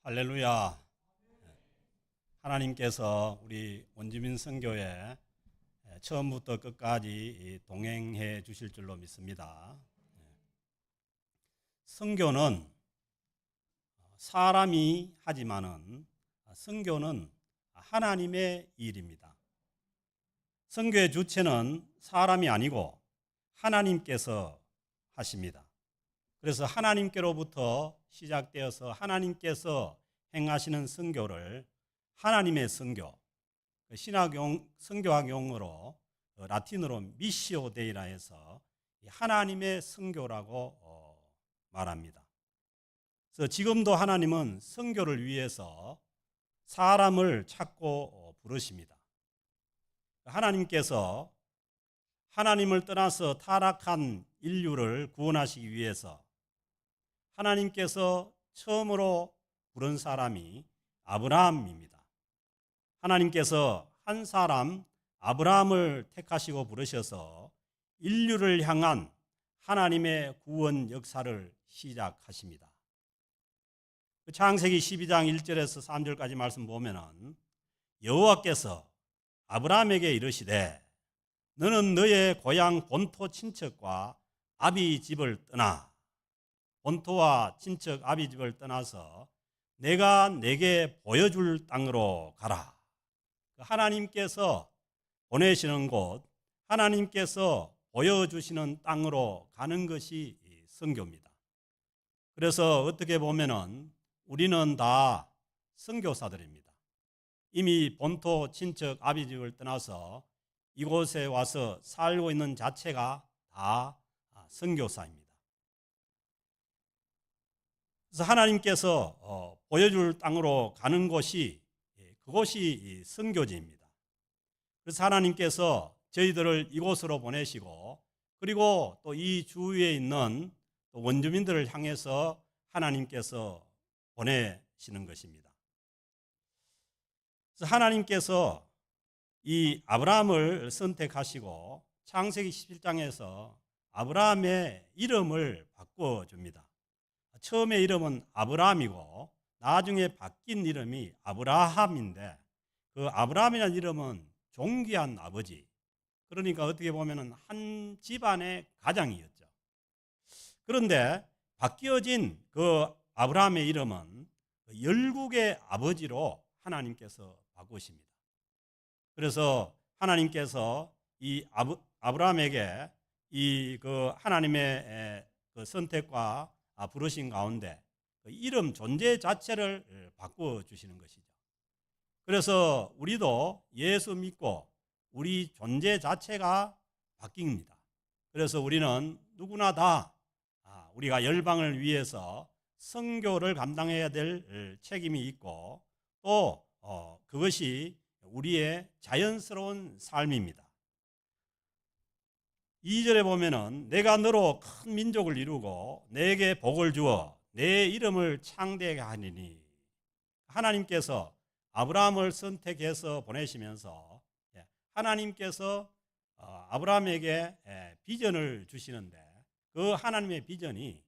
할렐루야. 하나님께서 우리 원주민 선교회 처음부터 끝까지 동행해 주실 줄로 믿습니다. 선교는 사람이 하지만은 선교는 하나님의 일입니다. 선교의 주체는 사람이 아니고 하나님께서 하십니다. 그래서 하나님께로부터 시작되어서 하나님께서 행하시는 선교를 하나님의 선교, 선교학 용어로 라틴어로 미시오 데이라 해서 하나님의 선교라고 말합니다. 그래서 지금도 하나님은 선교를 위해서 사람을 찾고 부르십니다. 하나님께서 하나님을 떠나서 타락한 인류를 구원하시기 위해서 하나님께서 처음으로 부른 사람이 아브라함입니다. 하나님께서 한 사람 아브라함을 택하시고 부르셔서 인류를 향한 하나님의 구원 역사를 시작하십니다. 창세기 12장 1절에서 3절까지 말씀 보면은 여호와께서 아브라함에게 이르시되 너는 너의 고향 본토 친척과 아비 집을 떠나 본토와 친척 아비 집을 떠나서 내가 내게 보여줄 땅으로 가라. 하나님께서 보내시는 곳, 하나님께서 보여주시는 땅으로 가는 것이 선교입니다. 그래서 어떻게 보면은 우리는 다 선교사들입니다. 이미 본토 친척 아비 집을 떠나서 이곳에 와서 살고 있는 자체가 다 선교사입니다. 그래서 하나님께서 보여줄 땅으로 가는 곳이 그곳이 선교지입니다. 그래서 하나님께서 저희들을 이곳으로 보내시고 그리고 또 이 주위에 있는 원주민들을 향해서 하나님께서 보내시는 것입니다. 그래서 하나님께서 이 아브라함을 선택하시고 창세기 17장에서 아브라함의 이름을 바꿔줍니다. 처음에 이름은 아브라함이고 나중에 바뀐 이름이 아브라함인데 그 아브라함이라는 이름은 존귀한 아버지, 그러니까 어떻게 보면 한 집안의 가장이었죠. 그런데 바뀌어진 그 아브라함의 이름은 열국의 아버지로 하나님께서 바꾸십니다. 그래서 하나님께서 이 아브라함에게 이 그 하나님의 그 선택과 부르신 가운데 이름 존재 자체를 바꿔 주시는 것이죠. 그래서 우리도 예수 믿고 우리 존재 자체가 바뀝니다. 그래서 우리는 누구나 다 우리가 열방을 위해서 선교를 감당해야 될 책임이 있고 또 그것이 우리의 자연스러운 삶입니다. 2절에 보면은 내가 너로 큰 민족을 이루고 내게 복을 주어 내 이름을 창대하게 하리니, 하나님께서 아브라함을 선택해서 보내시면서 하나님께서 아브라함에게 비전을 주시는데 그 하나님의 비전이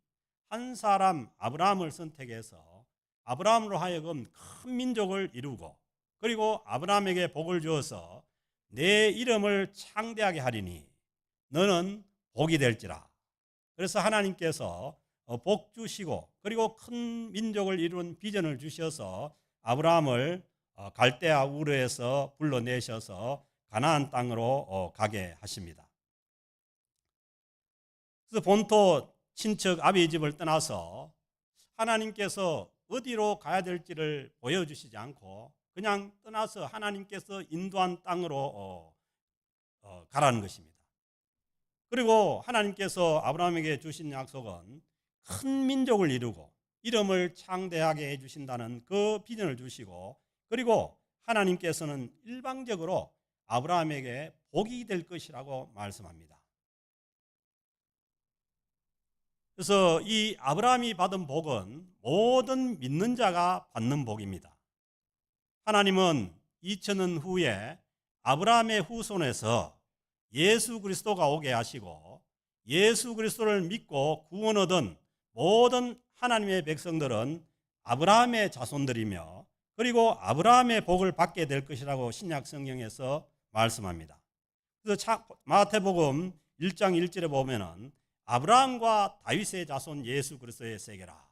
한 사람 아브라함을 선택해서 아브라함으로 하여금 큰 민족을 이루고 그리고 아브라함에게 복을 주어서 내 이름을 창대하게 하리니 너는 복이 될지라. 그래서 하나님께서 복 주시고 그리고 큰 민족을 이룬 비전을 주셔서 아브라함을 갈대아 우르에서 불러내셔서 가나안 땅으로 가게 하십니다. 그래서 본토 친척 아비 집을 떠나서 하나님께서 어디로 가야 될지를 보여주시지 않고 그냥 떠나서 하나님께서 인도한 땅으로 가라는 것입니다. 그리고 하나님께서 아브라함에게 주신 약속은 큰 민족을 이루고 이름을 창대하게 해주신다는 그 비전을 주시고 그리고 하나님께서는 일방적으로 아브라함에게 복이 될 것이라고 말씀합니다. 그래서 이 아브라함이 받은 복은 모든 믿는 자가 받는 복입니다. 하나님은 2000년 후에 아브라함의 후손에서 예수 그리스도가 오게 하시고 예수 그리스도를 믿고 구원 얻은 모든 하나님의 백성들은 아브라함의 자손들이며 그리고 아브라함의 복을 받게 될 것이라고 신약 성경에서 말씀합니다. 그래서 마태복음 1장 1절에 보면은 아브라함과 다윗의 자손 예수 그리스도의 세계라.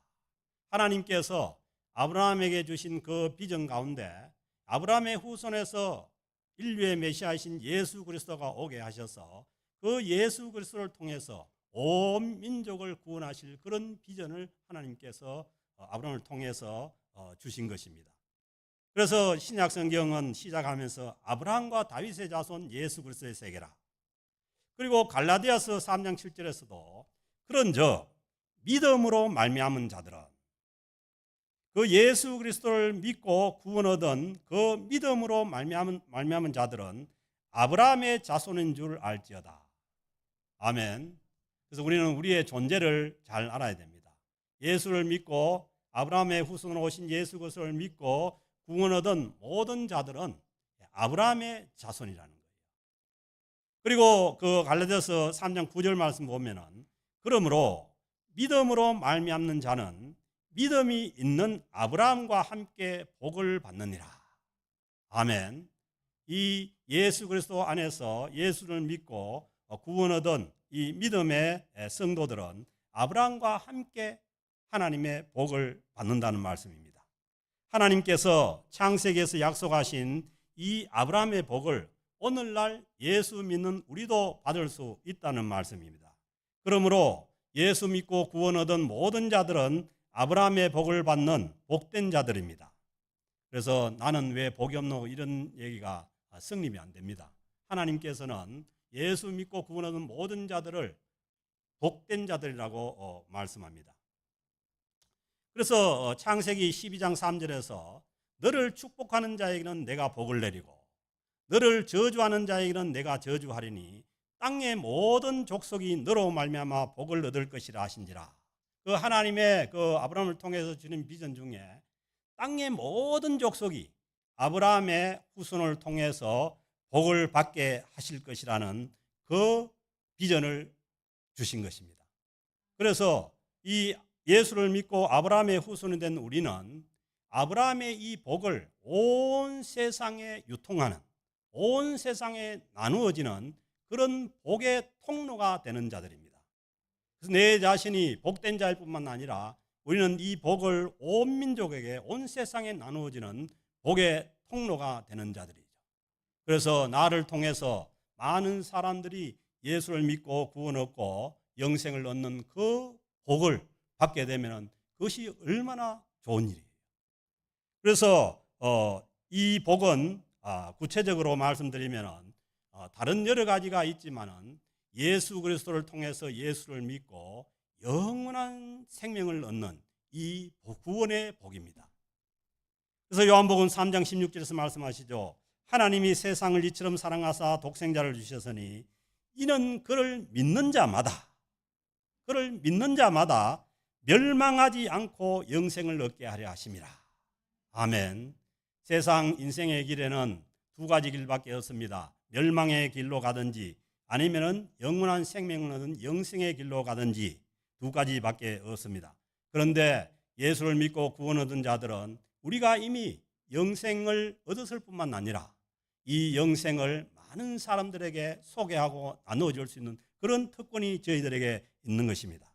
하나님께서 아브라함에게 주신 그 비전 가운데 아브라함의 후손에서 인류의 메시아이신 예수 그리스도가 오게 하셔서 그 예수 그리스도를 통해서 온 민족을 구원하실 그런 비전을 하나님께서 아브라함을 통해서 주신 것입니다. 그래서 신약 성경은 시작하면서 아브라함과 다윗의 자손 예수 그리스도의 세계라. 그리고 갈라디아서 3장 7절에서도 그런즉 믿음으로 말미암은 자들은 그 예수 그리스도를 믿고 구원 얻은 그 믿음으로 말미암은 자들은 아브라함의 자손인 줄 알지어다. 아멘. 그래서 우리는 우리의 존재를 잘 알아야 됩니다. 예수를 믿고 아브라함의 후손으로 오신 예수 그리스도를 믿고 구원 얻은 모든 자들은 아브라함의 자손이라는 거예요. 그리고 그 갈라디아서 3장 9절 말씀 보면은 그러므로 믿음으로 말미암는 자는 믿음이 있는 아브라함과 함께 복을 받느니라. 아멘. 이 예수 그리스도 안에서 예수를 믿고 구원 얻은 이 믿음의 성도들은 아브라함과 함께 하나님의 복을 받는다는 말씀입니다. 하나님께서 창세기에서 약속하신 이 아브라함의 복을 오늘날 예수 믿는 우리도 받을 수 있다는 말씀입니다. 그러므로 예수 믿고 구원 얻은 모든 자들은 아브라함의 복을 받는 복된 자들입니다. 그래서 나는 왜 복이 없노 이런 얘기가 성립이 안 됩니다. 하나님께서는 예수 믿고 구원 얻은 모든 자들을 복된 자들이라고 말씀합니다. 그래서 창세기 12장 3절에서 너를 축복하는 자에게는 내가 복을 내리고 너를 저주하는 자에게는 내가 저주하리니 땅의 모든 족속이 너로 말미암아 복을 얻을 것이라 하신지라. 그 하나님의 그 아브라함을 통해서 주는 비전 중에 땅의 모든 족속이 아브라함의 후손을 통해서 복을 받게 하실 것이라는 그 비전을 주신 것입니다. 그래서 이 예수를 믿고 아브라함의 후손이 된 우리는 아브라함의 이 복을 온 세상에 유통하는, 온 세상에 나누어지는 그런 복의 통로가 되는 자들입니다. 그래서 내 자신이 복된 자일 뿐만 아니라 우리는 이 복을 온 민족에게, 온 세상에 나누어지는 복의 통로가 되는 자들이죠. 그래서 나를 통해서 많은 사람들이 예수를 믿고 구원 얻고 영생을 얻는 그 복을 받게 되면 그것이 얼마나 좋은 일이에요. 그래서 이 복은 구체적으로 말씀드리면 다른 여러 가지가 있지만은 예수 그리스도를 통해서 예수를 믿고 영원한 생명을 얻는 이 구원의 복입니다. 그래서 요한복음 3장 16절에서 말씀하시죠. 하나님이 세상을 이처럼 사랑하사 독생자를 주셨으니 이는 그를 믿는 자마다 멸망하지 않고 영생을 얻게 하려 하심이라. 아멘. 세상 인생의 길에는 두 가지 길밖에 없습니다. 멸망의 길로 가든지 아니면은 영원한 생명을 얻는 영생의 길로 가든지 두 가지밖에 없습니다. 그런데 예수를 믿고 구원 얻은 자들은 우리가 이미 영생을 얻었을 뿐만 아니라 이 영생을 많은 사람들에게 소개하고 나눠줄 수 있는 그런 특권이 저희들에게 있는 것입니다.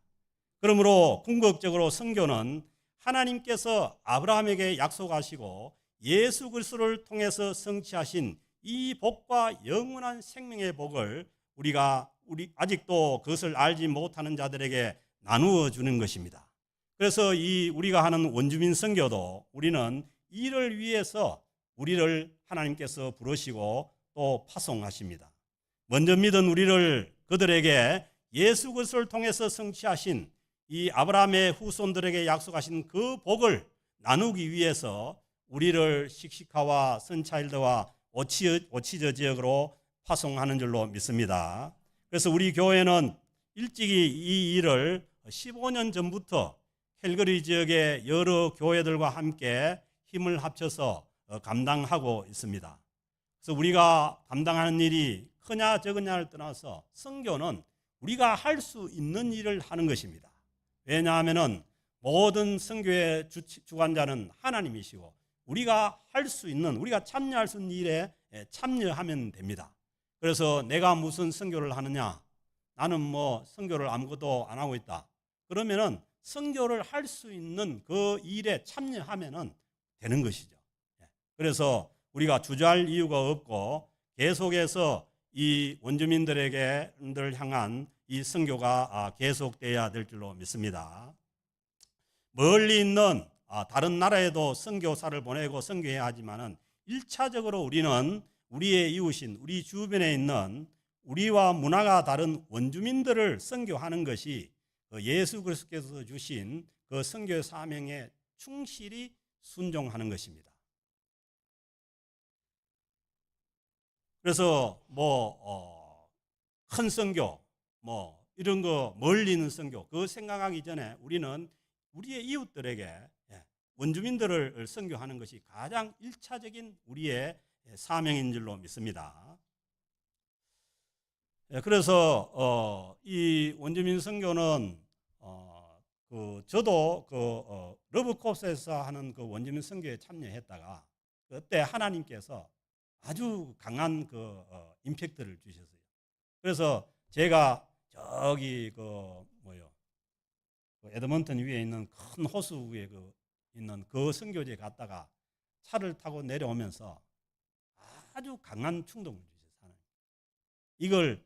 그러므로 궁극적으로 선교는 하나님께서 아브라함에게 약속하시고 예수 그리스도를 통해서 성취하신 이 복과 영원한 생명의 복을 우리가 아직도 그것을 알지 못하는 자들에게 나누어 주는 것입니다. 그래서 우리가 하는 원주민 선교도 우리는 이를 위해서 우리를 하나님께서 부르시고 또 파송하십니다. 먼저 믿은 우리를 그들에게 예수 그리스도를 통해서 성취하신 이 아브라함의 후손들에게 약속하신 그 복을 나누기 위해서 우리를 식식하와 선차일드와 오치저 지역으로 파송하는 줄로 믿습니다. 그래서 우리 교회는 일찍이 이 일을 15년 전부터 캘거리 지역의 여러 교회들과 함께 힘을 합쳐서 감당하고 있습니다. 그래서 우리가 감당하는 일이 크냐 적으냐를 떠나서 선교는 우리가 할 수 있는 일을 하는 것입니다. 왜냐하면 모든 선교의 주관자는 하나님이시고 우리가 할 수 있는, 우리가 참여할 수 있는 일에 참여하면 됩니다. 그래서 내가 무슨 선교를 하느냐, 나는 뭐 선교를 아무것도 안 하고 있다, 그러면은 선교를 할 수 있는 그 일에 참여하면은 되는 것이죠. 그래서 우리가 주저할 이유가 없고 계속해서 이 원주민들에게 향한 이 선교가 계속돼야 될 줄로 믿습니다. 멀리 있는 다른 나라에도 선교사를 보내고 선교해야 하지만은 1차적으로 우리는 우리의 이웃인, 우리 주변에 있는 우리와 문화가 다른 원주민들을 선교하는 것이 예수 그리스도께서 주신 그 선교 사명에 충실히 순종하는 것입니다. 그래서 큰 선교, 이런 거 멀리 있는 선교, 그 생각하기 전에 우리는 우리의 이웃들에게, 원주민들을 선교하는 것이 가장 1차적인 우리의 사명인 줄로 믿습니다. 그래서 이 원주민 선교는 저도 러브코스에서 하는 그 원주민 선교에 참여했다가 그때 하나님께서 아주 강한 임팩트를 주셨어요. 그래서 제가 저기 에드먼턴 위에 있는 큰 호수 위에 있는 그 선교지에 갔다가 차를 타고 내려오면서 아주 강한 충동을 주셨어요. 이걸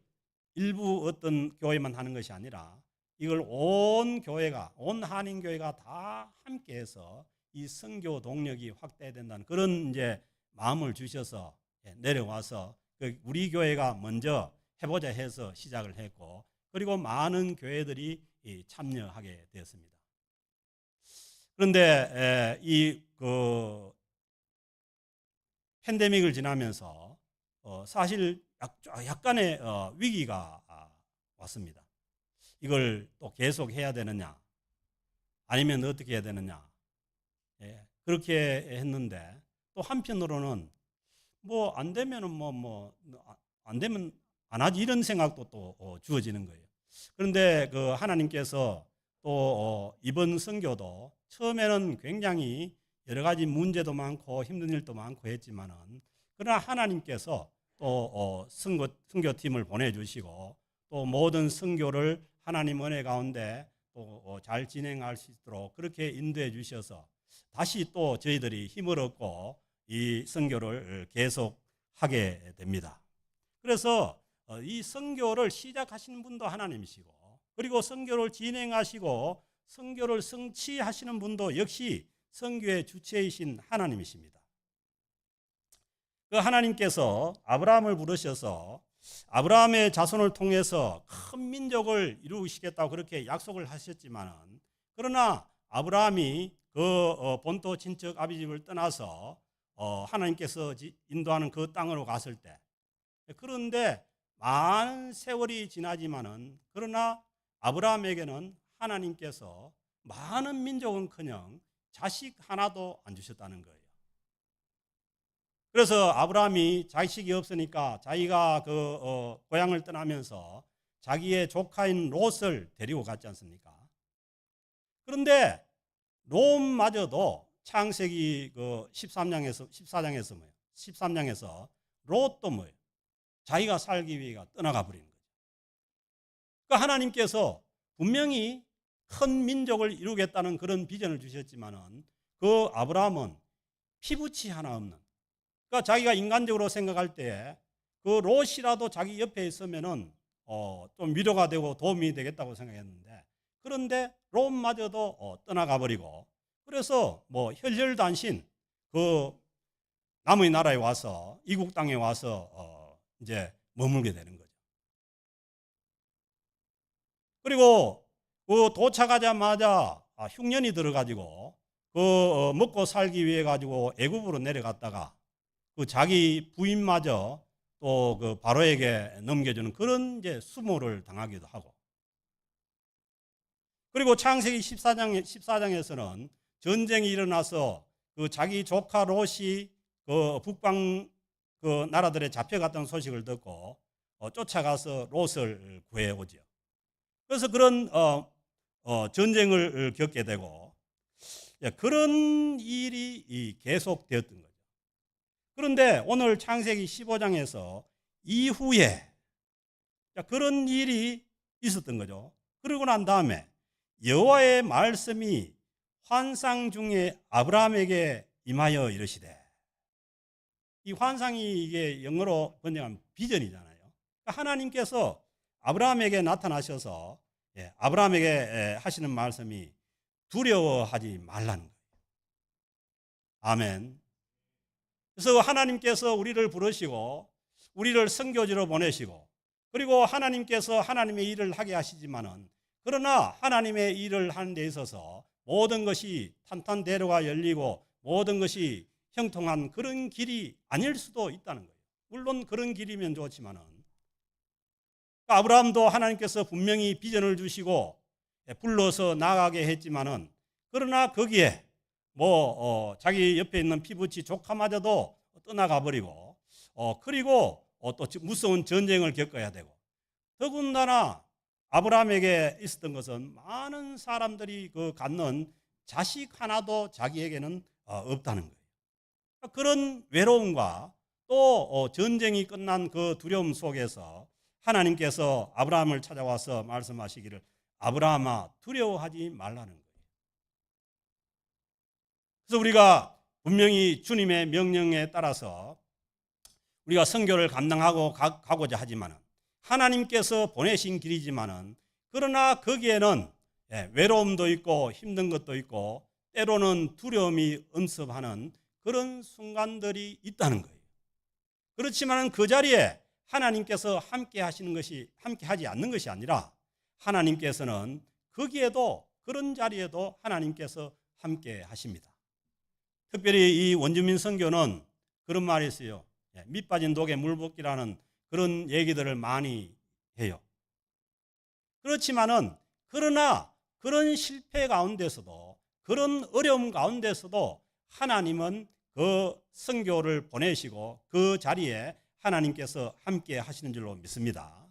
일부 어떤 교회만 하는 것이 아니라 이걸 온 교회가, 온 한인교회가 다 함께해서 이 선교 동력이 확대된다는 그런 이제 마음을 주셔서 내려와서 우리 교회가 먼저 해보자 해서 시작을 했고, 그리고 많은 교회들이 참여하게 되었습니다. 그런데 이 팬데믹을 지나면서 사실 약간의 위기가 왔습니다. 이걸 또 계속 해야 되느냐, 아니면 어떻게 해야 되느냐, 그렇게 했는데 또 한편으로는 안 되면은 안 되면 안 하지, 이런 생각도 또 주어지는 거예요. 그런데 하나님께서 또 이번 선교도 처음에는 굉장히 여러 가지 문제도 많고 힘든 일도 많고 했지만은, 그러나 하나님께서 또 선교팀을 보내주시고 또 모든 선교를 하나님 은혜 가운데 또 잘 진행할 수 있도록 그렇게 인도해 주셔서 다시 또 저희들이 힘을 얻고 이 선교를 계속하게 됩니다. 그래서 이 선교를 시작하시는 분도 하나님이시고, 그리고 선교를 진행하시고 선교를 성취하시는 분도 역시 선교의 주체이신 하나님이십니다. 그 하나님께서 아브라함을 부르셔서 아브라함의 자손을 통해서 큰 민족을 이루시겠다고 그렇게 약속을 하셨지만은, 그러나 아브라함이 본토 친척 아비 집을 떠나서 하나님께서 인도하는 그 땅으로 갔을 때, 그런데 많은 세월이 지나지만은, 그러나 아브라함에게는 하나님께서 많은 민족은커녕 자식 하나도 안 주셨다는 거예요. 그래서 아브라함이 자식이 없으니까 자기가 고향을 떠나면서 자기의 조카인 롯을 데리고 갔지 않습니까? 그런데 롯마저도 창세기 14장에서 뭐예요? 13장에서 롯도 뭐예요? 자기가 살기 위해 떠나가 버리는 거죠. 그러니까 하나님께서 분명히 큰 민족을 이루겠다는 그런 비전을 주셨지만은 그 아브라함은 피부치 하나 없는, 그러니까 자기가 인간적으로 생각할 때 그 롯이라도 자기 옆에 있으면은 좀 위로가 되고 도움이 되겠다고 생각했는데, 그런데 롯마저도 떠나가 버리고, 그래서 혈혈단신 남의 나라에 와서 이국 땅에 와서 이제 머물게 되는 거죠. 그리고 도착하자마자 흉년이 들어가지고 먹고 살기 위해 가지고 애굽으로 내려갔다가 자기 부인마저 또 바로에게 넘겨주는 그런 이제 수모를 당하기도 하고, 그리고 창세기 14장에서는 전쟁이 일어나서 자기 조카 롯이 북방 나라들에 잡혀갔다는 소식을 듣고 쫓아가서 롯을 구해오죠. 그래서 그런 전쟁을 겪게 되고, 그런 일이 계속되었던 거죠. 그런데 오늘 창세기 15장에서 이후에 그런 일이 있었던 거죠. 그러고 난 다음에 여호와의 말씀이 환상 중에 아브라함에게 임하여 이르시되, 이 환상이 이게 영어로 번역하면 비전이잖아요. 그러니까 하나님께서 아브라함에게 나타나셔서 아브라함에게 하시는 말씀이 두려워하지 말라는 거예요. 아멘. 그래서 하나님께서 우리를 부르시고 우리를 선교지로 보내시고, 그리고 하나님께서 하나님의 일을 하게 하시지만은, 그러나 하나님의 일을 하는 데 있어서 모든 것이 탄탄대로가 열리고 모든 것이 형통한 그런 길이 아닐 수도 있다는 거예요. 물론 그런 길이면 좋지만은, 아브라함도 하나님께서 분명히 비전을 주시고 불러서 나가게 했지만은, 그러나 거기에 자기 옆에 있는 피부치 조카마저도 떠나가 버리고, 그리고 또 무서운 전쟁을 겪어야 되고, 더군다나 아브라함에게 있었던 것은 많은 사람들이 갖는 자식 하나도 자기에게는 없다는 거예요. 그런 외로움과 또 전쟁이 끝난 그 두려움 속에서 하나님께서 아브라함을 찾아와서 말씀하시기를, 아브라함아 두려워하지 말라는 거예요. 그래서 우리가 분명히 주님의 명령에 따라서 우리가 선교를 감당하고 가고자 하지만은, 하나님께서 보내신 길이지만은, 그러나 거기에는 외로움도 있고 힘든 것도 있고 때로는 두려움이 엄습하는 그런 순간들이 있다는 거예요. 그렇지만은 그 자리에 하나님께서 함께 하지 않는 것이 아니라, 하나님께서는 거기에도, 그런 자리에도 하나님께서 함께 하십니다. 특별히 이 원주민 선교는 그런 말이 있어요. 밑 빠진 독에 물 붓기라는 그런 얘기들을 많이 해요. 그렇지만은, 그러나 그런 실패 가운데서도, 그런 어려움 가운데서도 하나님은 그 선교를 보내시고 그 자리에 하나님께서 함께 하시는 줄로 믿습니다.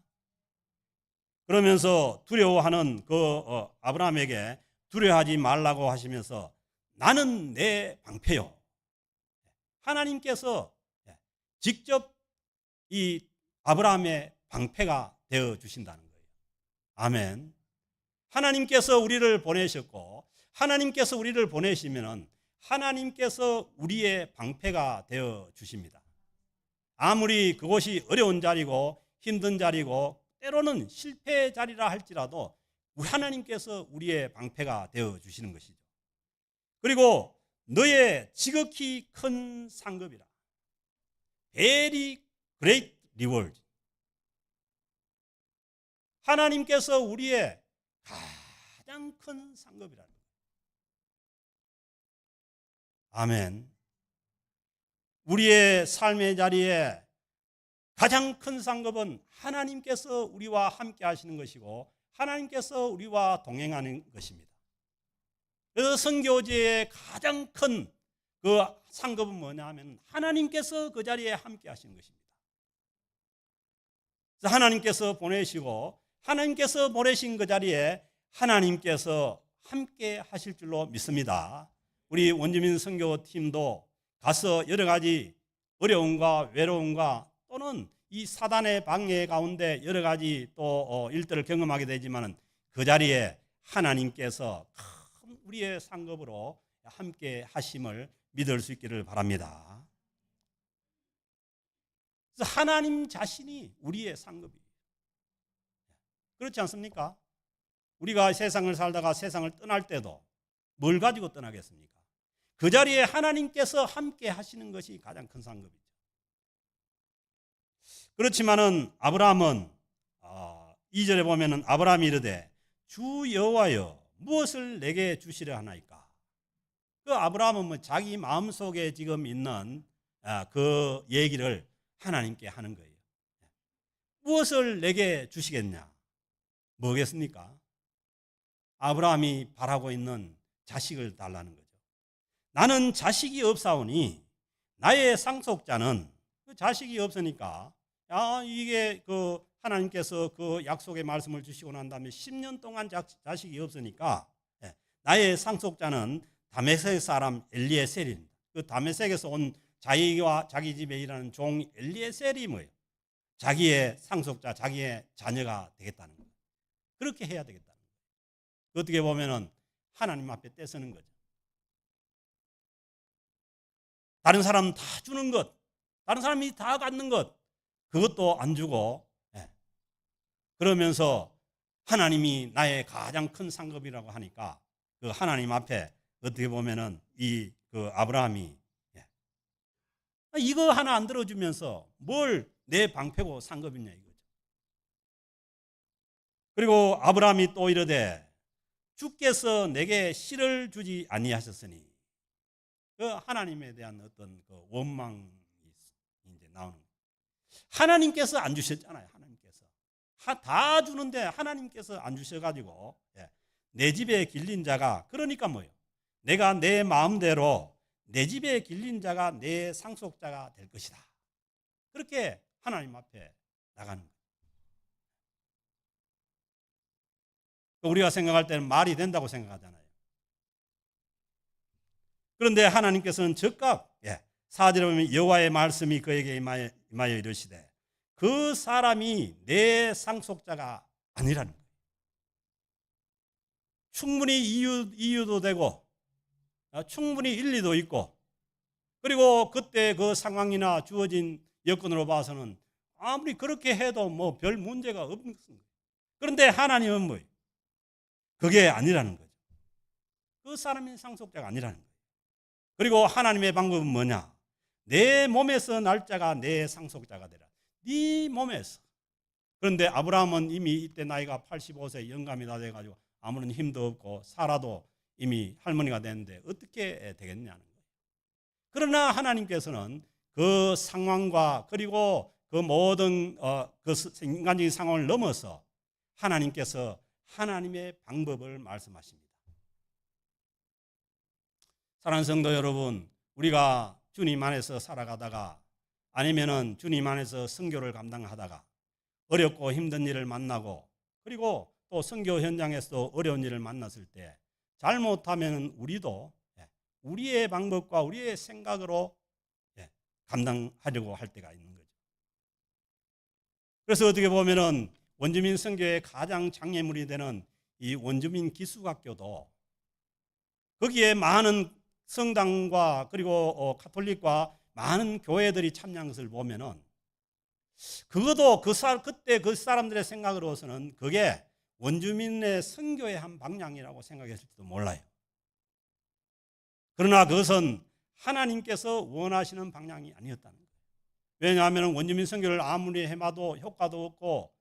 그러면서 두려워하는 아브라함에게 두려워하지 말라고 하시면서, 나는 내 방패요. 하나님께서 직접 이 아브라함의 방패가 되어 주신다는 거예요. 아멘. 하나님께서 우리를 보내셨고, 하나님께서 우리를 보내시면은 하나님께서 우리의 방패가 되어 주십니다. 아무리 그곳이 어려운 자리고 힘든 자리고 때로는 실패의 자리라 할지라도 하나님께서 우리의 방패가 되어 주시는 것이죠. 그리고 너의 지극히 큰 상급이라, very great reward. 하나님께서 우리의 가장 큰 상급이라는 거예요. 아멘. 우리의 삶의 자리에 가장 큰 상급은 하나님께서 우리와 함께 하시는 것이고 하나님께서 우리와 동행하는 것입니다. 그래서 선교지의 가장 큰 그 상급은 뭐냐 하면 하나님께서 그 자리에 함께 하시는 것입니다. 그래서 하나님께서 보내시고 하나님께서 보내신 그 자리에 하나님께서 함께 하실 줄로 믿습니다. 우리 원주민 선교팀도 가서 여러 가지 어려움과 외로움과 또는 이 사단의 방해 가운데 여러 가지 또 일들을 경험하게 되지만, 그 자리에 하나님께서 큰 우리의 상급으로 함께 하심을 믿을 수 있기를 바랍니다. 그래서 하나님 자신이 우리의 상급이에요. 그렇지 않습니까? 우리가 세상을 살다가 세상을 떠날 때도 뭘 가지고 떠나겠습니까? 그 자리에 하나님께서 함께 하시는 것이 가장 큰 상급이죠. 그렇지만은 아브라함은 2절에 보면은 아브라함이 이르되 주 여호와여 무엇을 내게 주시려 하나이까? 그 아브라함은 자기 마음속에 지금 있는 그 얘기를 하나님께 하는 거예요. 무엇을 내게 주시겠냐? 뭐겠습니까? 아브라함이 바라고 있는 자식을 달라는 거죠. 나는 자식이 없사오니 나의 상속자는, 그 자식이 없으니까 이게 하나님께서 그 약속의 말씀을 주시고 난 다음에 10년 동안 자식이 없으니까 나의 상속자는 다메섹 사람 엘리에셀입니다. 그 다메섹에서 온 자기와 자기 집에 일하는 종 엘리에셀이 뭐예요? 자기의 상속자, 자기의 자녀가 되겠다는 거예요. 그렇게 해야 되겠다는 거예요. 어떻게 보면은 하나님 앞에 떼쓰는 거죠. 다른 사람 다 주는 것, 다른 사람이 다 갖는 것, 그것도 안 주고, 그러면서 하나님이 나의 가장 큰 상급이라고 하니까 그 하나님 앞에 어떻게 보면은 그 아브라함이 이거 하나 안 들어주면서 뭘 내 방패고 상급이냐 이거죠. 그리고 아브라함이 또 이르되 주께서 내게 씨를 주지 아니하셨으니, 그 하나님에 대한 어떤 그 원망이 이제 나오는 거예요. 하나님께서 안 주셨잖아요. 하나님께서 다 주는데 하나님께서 안 주셔가지고 내 집에 길린 자가, 그러니까 뭐예요? 내가 내 마음대로 내 집에 길린 자가 내 상속자가 될 것이다. 그렇게 하나님 앞에 나가는 거예요. 우리가 생각할 때는 말이 된다고 생각하잖아요. 그런데 하나님께서는 즉각 4절에 보면 여호와의 말씀이 그에게 임하여 이르시되 그 사람이 내 상속자가 아니라는 거예요. 충분히 이유도 되고 충분히 일리도 있고, 그리고 그때 그 상황이나 주어진 여건으로 봐서는 아무리 그렇게 해도 뭐 별 문제가 없는 거예요. 그런데 하나님은 뭐예요? 그게 아니라는 거죠. 그 사람이 상속자가 아니라는 거예요. 그리고 하나님의 방법은 뭐냐? 내 몸에서 날 자가 내 상속자가 되라. 네 몸에서. 그런데 아브라함은 이미 이때 나이가 85세 영감이 다 돼가지고 아무런 힘도 없고 살아도 이미 할머니가 됐는데 어떻게 되겠냐는 거예요. 그러나 하나님께서는 그 상황과 그리고 그 모든 그 인간적인 상황을 넘어서 하나님께서 하나님의 방법을 말씀하십니다. 사랑하는 성도 여러분, 우리가 주님 안에서 살아가다가 아니면은 주님 안에서 선교를 감당하다가 어렵고 힘든 일을 만나고, 그리고 또 선교 현장에서도 어려운 일을 만났을 때 잘못하면 우리도 우리의 방법과 우리의 생각으로 감당하려고 할 때가 있는 거죠. 그래서 어떻게 보면은 원주민 선교의 가장 장애물이 되는 이 원주민 기숙학교도 거기에 많은 성당과 그리고 가톨릭과 많은 교회들이 참여한 것을 보면은 그것도 그때 그 사람들의 생각으로서는 그게 원주민의 선교의 한 방향이라고 생각했을지도 몰라요. 그러나 그것은 하나님께서 원하시는 방향이 아니었다는 거예요. 왜냐하면 원주민 선교를 아무리 해봐도 효과도 없고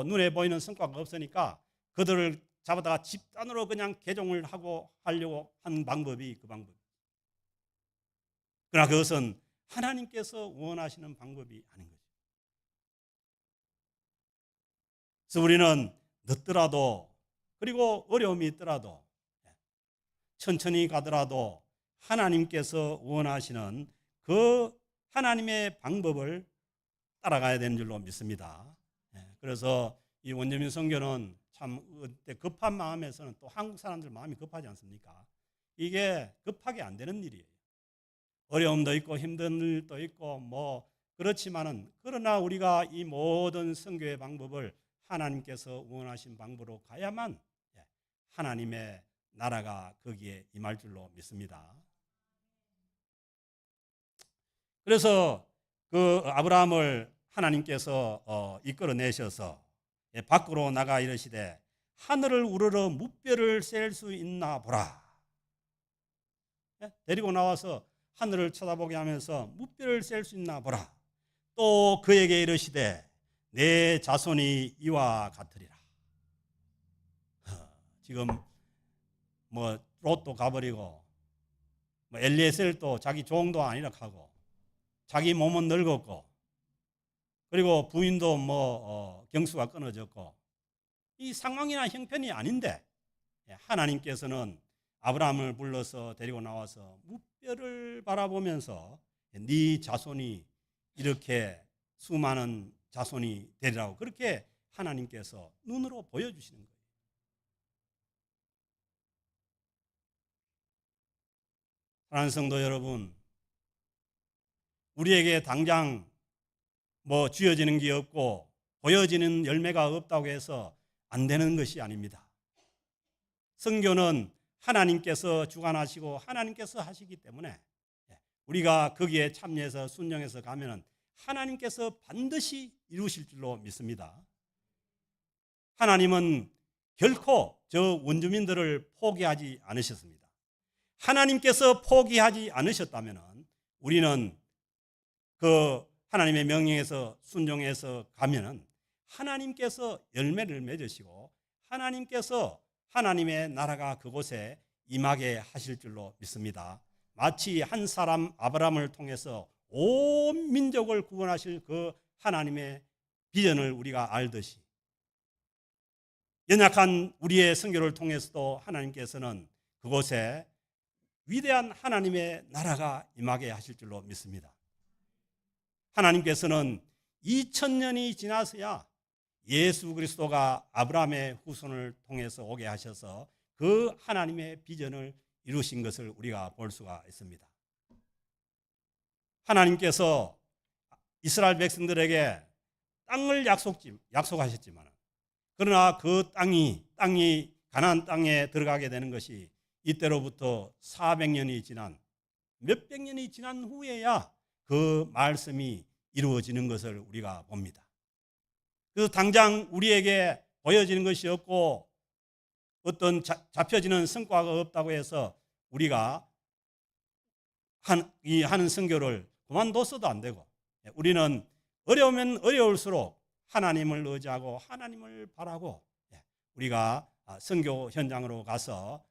눈에 보이는 성과가 없으니까 그들을 잡아다가 집단으로 그냥 개종을 하려고 한 방법이 그 방법. 그러나 그것은 하나님께서 원하시는 방법이 아닌 거죠. 그래서 우리는 늦더라도, 그리고 어려움이 있더라도, 천천히 가더라도 하나님께서 원하시는 그 하나님의 방법을 따라가야 되는 줄로 믿습니다. 그래서 이 원주민 선교는 참 급한 마음에서는 또 한국 사람들 마음이 급하지 않습니까? 이게 급하게 안 되는 일이에요. 어려움도 있고 힘든 일도 있고 그렇지만은, 그러나 우리가 이 모든 선교의 방법을 하나님께서 원하신 방법으로 가야만 하나님의 나라가 거기에 임할 줄로 믿습니다. 그래서 그 아브라함을 하나님께서 이끌어내셔서 밖으로 나가 이르시되 하늘을 우러러 무뼈를 셀 수 있나 보라. 데리고 나와서 하늘을 쳐다보게 하면서 무뼈를 셀 수 있나 보라. 또 그에게 이르시되 내 자손이 이와 같으리라. 지금 롯도 가버리고 엘리에셀도 자기 종도 아니라 하고 자기 몸은 늙었고 그리고 부인도 경수가 끊어졌고 이 상황이나 형편이 아닌데 하나님께서는 아브라함을 불러서 데리고 나와서 무뼈를 바라보면서 네 자손이 이렇게 수많은 자손이 되리라고 그렇게 하나님께서 눈으로 보여주시는 거예요. 사랑하는 성도 여러분, 우리에게 당장 쥐어지는 게 없고 보여지는 열매가 없다고 해서 안 되는 것이 아닙니다. 선교는 하나님께서 주관하시고 하나님께서 하시기 때문에 우리가 거기에 참여해서 순종해서 가면은 하나님께서 반드시 이루실 줄로 믿습니다. 하나님은 결코 저 원주민들을 포기하지 않으셨습니다. 하나님께서 포기하지 않으셨다면 우리는 그 하나님의 명령에서 순종해서 가면은 하나님께서 열매를 맺으시고 하나님께서 하나님의 나라가 그곳에 임하게 하실 줄로 믿습니다. 마치 한 사람 아브라함을 통해서 온 민족을 구원하실 그 하나님의 비전을 우리가 알듯이 연약한 우리의 선교를 통해서도 하나님께서는 그곳에 위대한 하나님의 나라가 임하게 하실 줄로 믿습니다. 하나님께서는 2000년이 지나서야 예수 그리스도가 아브라함의 후손을 통해서 오게 하셔서 그 하나님의 비전을 이루신 것을 우리가 볼 수가 있습니다. 하나님께서 이스라엘 백성들에게 땅을 약속하셨지만 그러나 그 땅이 가나안 땅에 들어가게 되는 것이 이때로부터 400년이 지난 몇백 년이 지난 후에야 그 말씀이 이루어지는 것을 우리가 봅니다. 그래서 당장 우리에게 보여지는 것이 없고 어떤 잡혀지는 성과가 없다고 해서 우리가 하는 선교를 그만뒀어도 안 되고 우리는 어려우면 어려울수록 하나님을 의지하고 하나님을 바라고 우리가 선교 현장으로 가서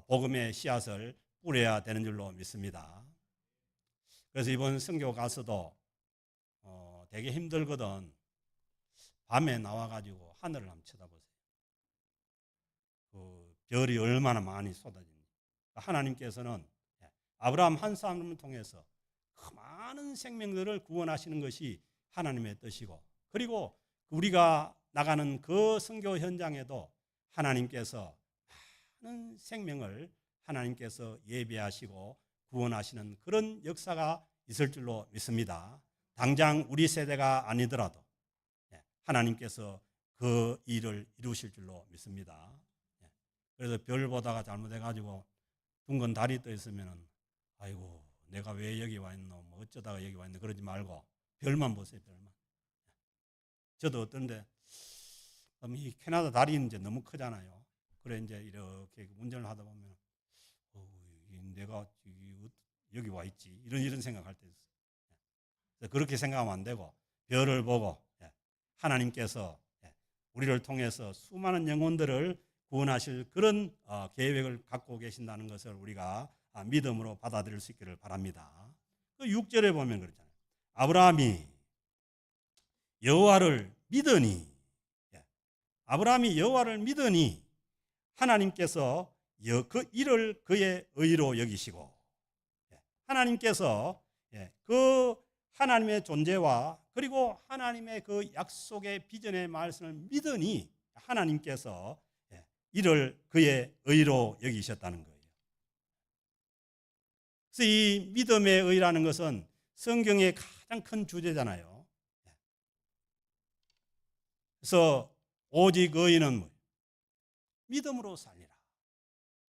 복음의 씨앗을 뿌려야 되는 줄로 믿습니다. 그래서 이번 선교 가서도 되게 힘들거든. 밤에 나와가지고 하늘을 한번 쳐다보세요. 그 별이 얼마나 많이 쏟아집니까? 하나님께서는 아브라함 한 사람을 통해서 그 많은 생명들을 구원하시는 것이 하나님의 뜻이고 그리고 우리가 나가는 그 선교 현장에도 하나님께서 많은 생명을 하나님께서 예비하시고 구원하시는 그런 역사가 있을 줄로 믿습니다. 당장 우리 세대가 아니더라도 하나님께서 그 일을 이루실 줄로 믿습니다. 그래서 별 보다가 잘못해가지고 둥근 달이 떠 있으면 아이고 내가 왜 여기 와 있노 뭐 어쩌다가 여기 와 있노 그러지 말고 별만 보세요. 별만. 저도 어떤데 이 캐나다 달이 이제 너무 크잖아요. 그래 이제 이렇게 운전을 하다 보면 내가 여기 와 있지 이런 생각할 때 있어요. 그렇게 생각하면 안 되고 별을 보고 하나님께서 우리를 통해서 수많은 영혼들을 구원하실 그런 계획을 갖고 계신다는 것을 우리가 믿음으로 받아들일 수 있기를 바랍니다. 6절에 보면 그렇잖아요. 아브라함이 여호와를 믿으니 아브라함이 여호와를 믿으니 하나님께서 그 일을 그의 의로 여기시고 하나님께서 그 하나님의 존재와 그리고 하나님의 그 약속의 비전의 말씀을 믿으니 하나님께서 이를 그의 의로 여기셨다는 거예요. 그래서 이 믿음의 의라는 것은 성경의 가장 큰 주제잖아요. 그래서 오직 의인은 뭐예요? 믿음으로 살리라.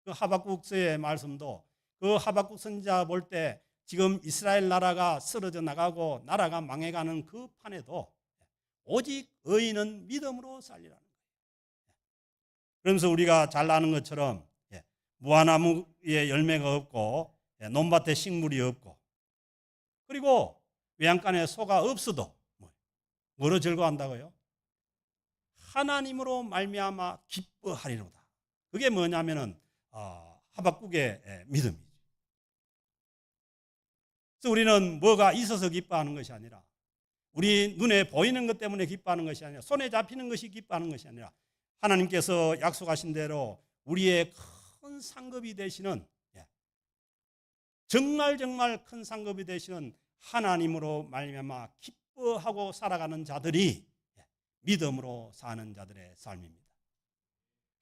그 하박국서의 말씀도 그 하박국 선지자 볼 때 지금 이스라엘 나라가 쓰러져 나가고 나라가 망해가는 그 판에도 오직 의인은 믿음으로 살리라는 거예요. 그러면서 우리가 잘 아는 것처럼 무화나무에 열매가 없고 논밭에 식물이 없고 그리고 외양간에 소가 없어도 뭐로 즐거워한다고요? 하나님으로 말미암아 기뻐하리로다. 그게 뭐냐면은 하박국의 믿음이죠. 그래서 우리는 뭐가 있어서 기뻐하는 것이 아니라 우리 눈에 보이는 것 때문에 기뻐하는 것이 아니라 손에 잡히는 것이 기뻐하는 것이 아니라 하나님께서 약속하신 대로 우리의 큰 상급이 되시는 정말 큰 상급이 되시는 하나님으로 말미암아 기뻐하고 살아가는 자들이 믿음으로 사는 자들의 삶입니다.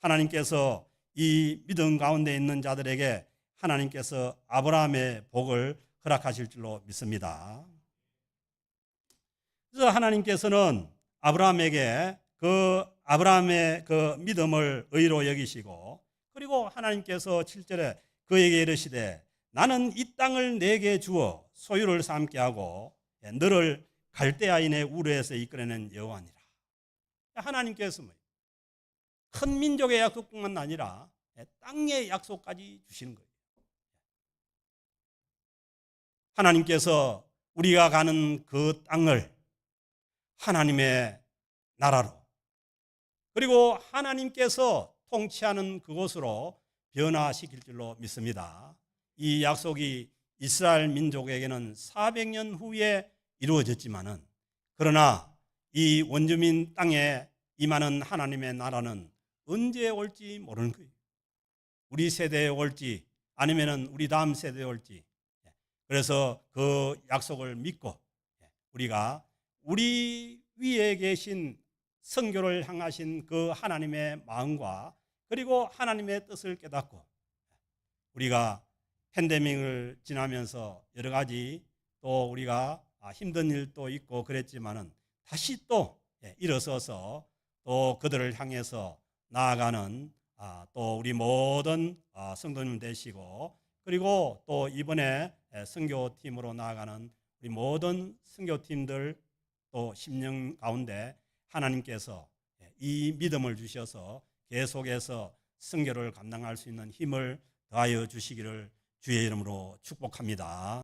하나님께서 이 믿음 가운데 있는 자들에게 하나님께서 아브라함의 복을 허락하실 줄로 믿습니다. 그래서 하나님께서는 아브라함에게 아브라함의 그 믿음을 의로 여기시고, 그리고 하나님께서 7절에 그에게 이르시되 나는 이 땅을 내게 주어 소유를 삼게 하고 너를 갈대아인의 우르에서 이끌어낸 여호와니라. 하나님께서 큰 민족의 약속뿐만 아니라 땅의 약속까지 주시는 거예요. 하나님께서 우리가 가는 그 땅을 하나님의 나라로, 그리고 하나님께서 통치하는 그곳으로 변화시킬 줄로 믿습니다. 이 약속이 이스라엘 민족에게는 400년 후에 이루어졌지만은, 그러나 이 원주민 땅에 임하는 하나님의 나라는 언제 올지 모르는 거예요. 우리 세대에 올지 아니면은 우리 다음 세대에 올지. 그래서 그 약속을 믿고 우리가 우리 위에 계신 선교를 향하신 그 하나님의 마음과, 그리고 하나님의 뜻을 깨닫고, 우리가 팬데믹을 지나면서 여러 가지 또 우리가 힘든 일도 있고 그랬지만은 다시 또 일어서서 또 그들을 향해서 나아가는 또 우리 모든 성도님 되시고, 그리고 또 이번에 선교팀으로 나아가는 우리 모든 선교팀들 또 10년 가운데 하나님께서 이 믿음을 주셔서 계속해서 선교를 감당할 수 있는 힘을 더하여 주시기를 주의 이름으로 축복합니다.